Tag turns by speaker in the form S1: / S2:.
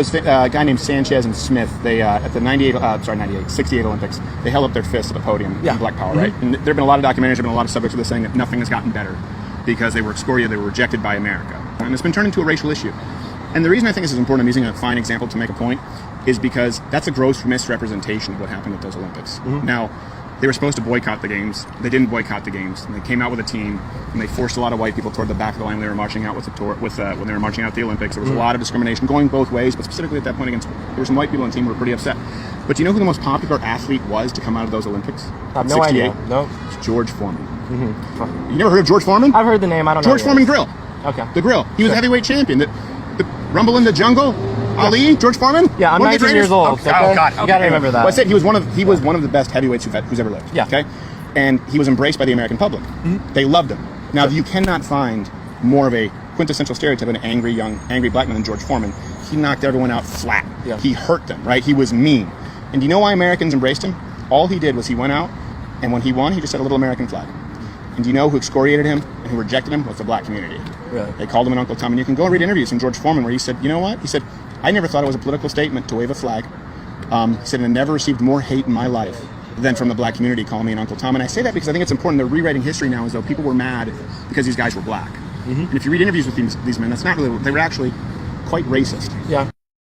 S1: A guy named Sanchez and Smith, they at the 68 Olympics, they held up their fists at the podium in Black Power, right? And there have been a lot of documentaries, there have been a lot of subjects of this saying that nothing has gotten better because they were excoriated, they were rejected by America. And it's been turned into a racial issue. And the reason I think this is important, I'm using a fine example to make a point, is because that's a gross misrepresentation of what happened at those Olympics. Now, they were supposed to boycott the games. They didn't boycott the games. And they came out with a team, and they forced a lot of white people toward the back of the line when they were marching out when they were marching out at the Olympics. There was a lot of discrimination going both ways, but specifically at that point there were some white people on the team who were pretty upset. But do you know who the most popular athlete was to come out of those Olympics?
S2: I have no idea. No.
S1: It's George Foreman. You never heard of George Foreman?
S2: I've heard the name. I don't know.
S1: George Foreman Grill.
S2: Okay.
S1: The Grill. He was a heavyweight champion. The Rumble in the Jungle. Ali, George Foreman.
S2: Yeah, I'm 19 years old.
S1: Oh God,
S2: you gotta remember that.
S1: Well, I said he was one of the best heavyweights who's ever lived.
S2: Yeah.
S1: Okay, and he was embraced by the American public. They loved him. Now you cannot find more of a quintessential stereotype of an angry black man than George Foreman. He knocked everyone out flat.
S2: Yeah.
S1: He hurt them. Right. He was mean. And do you know why Americans embraced him? All he did was he went out, and when he won, he just had a little American flag. And do you know who excoriated him and who rejected him? Was the black community.
S2: Really?
S1: They called him an Uncle Tom. And you can go and read interviews from George Foreman where he said, you know what? He said, I never thought it was a political statement to wave a flag. He said, I never received more hate in my life than from the black community calling me an Uncle Tom. And I say that because I think it's important. They're rewriting history now as though people were mad because these guys were black. And if you read interviews with these men, that's not really, they were actually quite racist.
S2: Yeah.